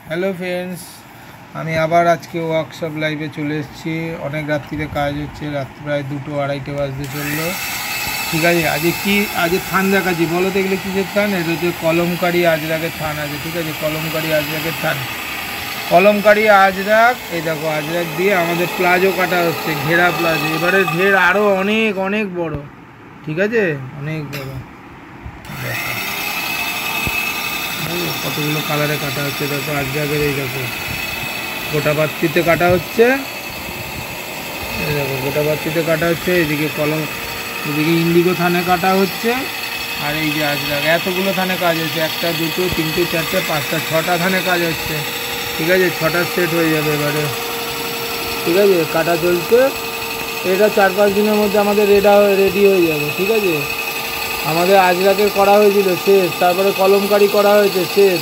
Hello friends, আমি আবার আজকে ওয়ার্কশপ লাইভে চলে এসেছি। অনেক রাত্রিরে কাজ হচ্ছে, রাত্রি প্রায় 2-2:30 বাজতে চললো। ঠিক আছে, আজকে থান দেখাচ্ছি। বলো তো এগুলো কিসের থান? এটা হচ্ছে কলমকারি আজরাকের থান আছে। ঠিক আছে, কলমকারি আজরাকের থান, কলমকারি আজরাক। এই দেখো আজরাক দিয়ে আমাদের প্লাজো কাটা হচ্ছে, ঘেরা প্লাজো। এবারে ঘের আরও অনেক অনেক বড়। ঠিক আছে, অনেক বড়। দেখো কতগুলো কালারে কাটা হচ্ছে। দেখো আজরাকের, এই দেখো গোটা পাত্রিতে কাটা হচ্ছে। এই দেখো গোটা পাত্রিতে কাটা হচ্ছে। এদিকে এদিকে ইন্ডিগো থানে কাটা হচ্ছে। আর এই যে আজরাক, এতগুলো থানে কাজ হচ্ছে। 1, 2, 3, 4, 5, 6টা থানে কাজ হচ্ছে। ঠিক আছে, 6টা সেট হয়ে যাবে এবারে। ঠিক আছে, কাটা চলছে। এটা 4-5 দিনের মধ্যে আমাদের রেডি হয়ে যাবে। ঠিক আছে, আমাদের আজরাকের করা হয়েছিল শেষ, তারপরে কলমকারি করা হয়েছে শেষ।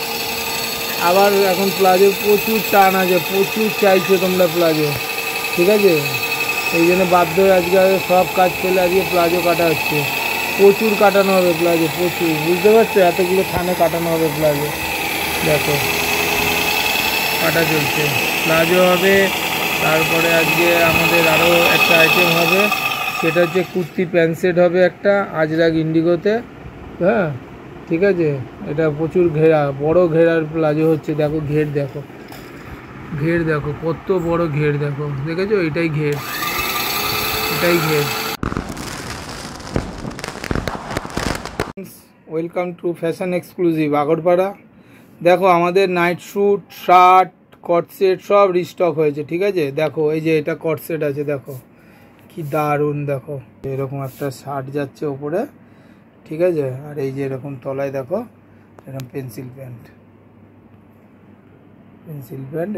আবার এখন প্লাজোর প্রচুর টান আছে, প্রচুর চাইছে তোমরা প্লাজো। ঠিক আছে, এই জন্য বাধ্য হয়ে আজকে সব কাজ ফেলে আজকে প্লাজো কাটা হচ্ছে। প্রচুর কাটানো হবে প্লাজো, প্রচুর। বুঝতে পারছো, এতগুলো থানে কাটানো হবে প্লাজো। দেখো কাটা চলছে, প্লাজো হবে। তারপরে আজকে আমাদের আরও একটা আইটেম হবে, সেটা হচ্ছে কুর্তি প্যান্ট সেট হবে একটা আজরাক ইন্ডিগোতে। হ্যাঁ, ঠিক আছে, এটা প্রচুর ঘেরা, বড় ঘেরার প্লাজো হচ্ছে। দেখো ঘের, দেখো ঘের, দেখো কত বড় ঘের। দেখো, দেখেছো? এটাই ঘের, এটাই ঘের। Welcome to fashion exclusive Agarpara. দেখো আমাদের নাইট স্যুট, শার্ট, কট সেট সব রিস্টক হয়েছে। ঠিক আছে, দেখো এই যে এটা কট সেট আছে, দেখো কি দারুণ। দেখো এরকম একটা শার্ট যাচ্ছে ওপরে। ঠিক আছে, আর এই যে এরকম তলায় দেখো এরকম পেন্সিল প্যান্ট,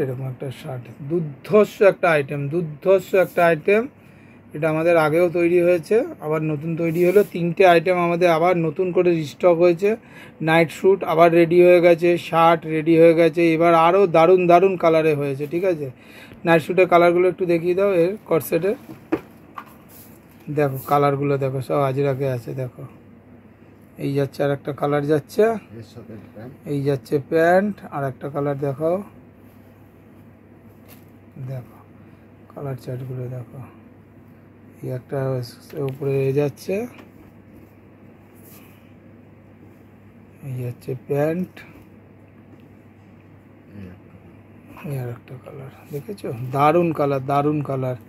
এরকম একটা শার্ট। দুর্ধর্ষ একটা আইটেম, দুর্ধর্ষ একটা আইটেম। এটা আমাদের আগেও তৈরি হয়েছে, আবার নতুন তৈরি হলো। 3টে আইটেম আমাদের আবার নতুন করে রিস্টক হয়েছে। নাইট স্যুট আবার রেডি হয়ে গেছে, শার্ট রেডি হয়ে গেছে। এবার আরও দারুণ দারুণ কালারে হয়েছে। ঠিক আছে, নাইট স্যুটের কালারগুলো একটু দেখিয়ে দাও। এর কটসেটের দেখো কালারগুলো, দেখো সব আজরাকে আছে। দেখো এই যাচ্ছে আর একটা কালার যাচ্ছে, এই যাচ্ছে প্যান্ট। আর একটা কালার দেখাও, দেখো কালার চার্টগুলো দেখো। এই একটা উপরে যাচ্ছে, এই যাচ্ছে প্যান্ট। এই আর একটা কালার, দেখেছো? দারুণ কালার, দারুণ কালার।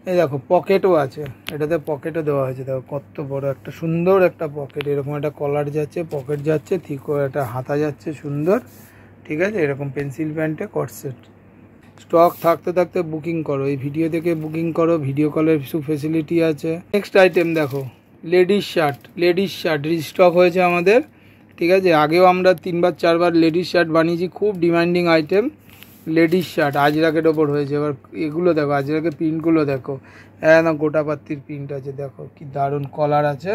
এই দেখো পকেটও আছে, এটাতে পকেটও দেওয়া হয়েছে। দেখো কত বড় একটা সুন্দর একটা পকেট। এরকম একটা কলার যাচ্ছে, পকেট যাচ্ছে, থিকো একটা হাতা যাচ্ছে সুন্দর। ঠিক আছে, এরকম পেন্সিল প্যান্টে কট সেট। স্টক থাকতে থাকতে বুকিং করো, এই ভিডিও দেখে বুকিং করো। ভিডিও কলের কিছু ফেসিলিটি আছে। নেক্সট আইটেম দেখো, ladies shirt. Ladies shirt restock হয়েছে আমাদের। ঠিক আছে, আগেও আমরা 3-4বার লেডিস শার্ট বানিয়েছি, খুব ডিমান্ডিং আইটেম। লেডিস শার্ট আজরাকের ওপর হয়েছে। এবার এগুলো দেখো, আজরাকের প্রিন্টগুলো দেখো, একদম গোটা পাত্তির প্রিন্ট আছে। দেখো কি দারুণ কলার আছে।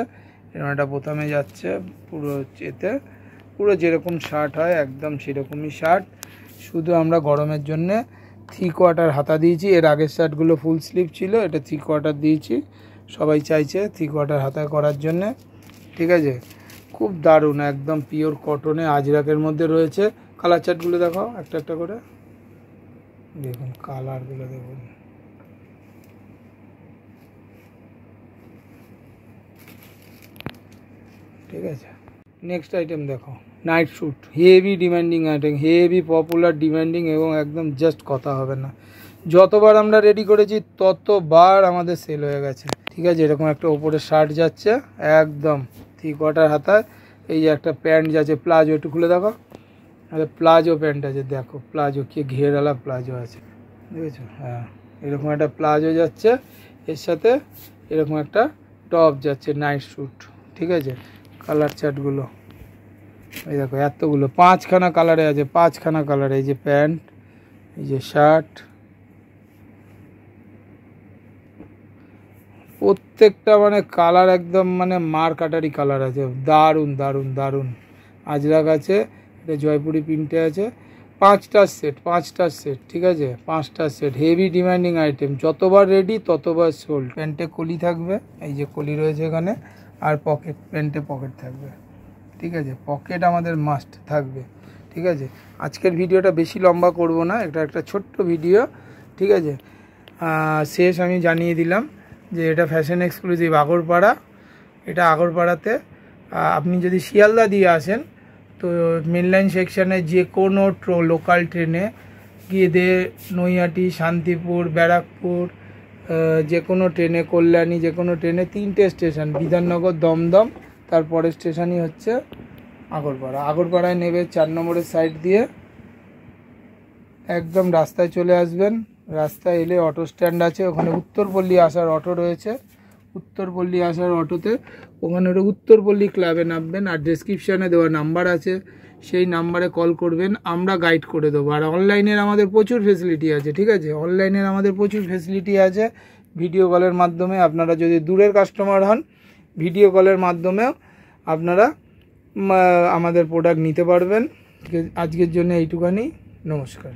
এরকম একটা বোতামে যাচ্ছে পুরো এতে, পুরো যেরকম শার্ট হয় একদম সেরকমই শার্ট। শুধু আমরা গরমের জন্যে 3/4 হাতা দিয়েছি। এর আগের শার্টগুলো ফুল স্লিভ ছিল, এটা 3/4 দিয়েছি। সবাই চাইছে 3/4 হাতা করার জন্যে। ঠিক আছে, খুব দারুণ, একদম পিওর কটনে আজরাকের মধ্যে রয়েছে। কালার চার্টগুলো দেখো একটা একটা করে, দেখুন কালারগুলো দেখুন। ঠিক আছে, নেক্সট আইটেম দেখো, night sweet. Heavy demanding item, heavy popular, demanding, এবং একদম জাস্ট কথা হবে না। যতবার আমরা রেডি করেছি ততবার আমাদের সেল হয়ে গেছে। ঠিক আছে, এরকম একটা ওপরে শার্ট যাচ্ছে একদম 3/4 হাতায়। এই যে একটা প্যান্ট যাচ্ছে প্লাজো, একটু খুলে দেখো। আরে প্লাজো প্যান্ট আছে, দেখো প্লাজো, কি ঘেরওয়ালা প্লাজো আছে, দেখেছো? হ্যাঁ, এরকম একটা প্লাজো যাচ্ছে, এর সাথে এরকম একটা টপ যাচ্ছে, নাইট স্যুট। ঠিক আছে, কালার চার্টগুলো এই দেখো, এতগুলো 5খানা কালারে আছে, 5খানা কালারে। এই যে প্যান্ট, এই যে শার্ট, প্রত্যেকটা মানে কালার একদম মানে মার কাটারি কালার আছে। দারুণ দারুণ দারুণ আজরাক আছে। এটা জয়পুরি প্রিন্টে আছে। 5টা সেট। ঠিক আছে, 5টা সেট, হেভি ডিমান্ডিং আইটেম। যতবার রেডি ততবার সোল্ড। প্যান্টে কলি থাকবে, এই যে কলি রয়েছে এখানে। আর পকেট, প্যান্টে পকেট থাকবে। ঠিক আছে, পকেট আমাদের মাস্ট থাকবে। ঠিক ঠিক আছে। আজকের ভিডিওটা বেশি লম্বা করব না, এটা একটা ছোট্ট ভিডিও, ঠিক আছে। শেষ আমি জানিয়ে দিলাম যে এটা ফ্যাশন এক্সক্লুসিভ আগরপাড়া। এটা আগরপাড়াতে আপনি যদি শিয়ালদা দিয়ে আসেন তো মেন লাইন সেকশানে যে কোনো লোকাল ট্রেনে গিয়ে নৈহাটি, শান্তিপুর, ব্যারাকপুর, যে কোনো ট্রেনে, কল্যাণী, যে কোনো ট্রেনে 3টে স্টেশন, বিধাননগর, দমদম, তারপরের স্টেশনই হচ্ছে আগরপাড়া। আগরপাড়ায় নেবে 4 নম্বরের সাইড দিয়ে একদম রাস্তায় চলে আসবেন। রাস্তায় এলে অটো স্ট্যান্ড আছে, ওখানে উত্তরপল্লী আসার অটো রয়েছে। উত্তরপল্লী আসার অটোতে ওখানে উত্তরপল্লী ক্লাবে নামবেন, আর ডেসক্রিপশানে দেওয়া নাম্বার আছে, সেই নাম্বারে কল করবেন, আমরা গাইড করে দেবো। আর অনলাইনের আমাদের প্রচুর ফেসিলিটি আছে, ঠিক আছে। অনলাইনের আমাদের প্রচুর ফেসিলিটি আছে। ভিডিও কলের মাধ্যমে আপনারা যদি দূরের কাস্টমার হন, ভিডিও কলের মাধ্যমেও আপনারা আমাদের প্রোডাক্ট নিতে পারবেন। ঠিক আছে, আজকের জন্য এইটুখানি। নমস্কার।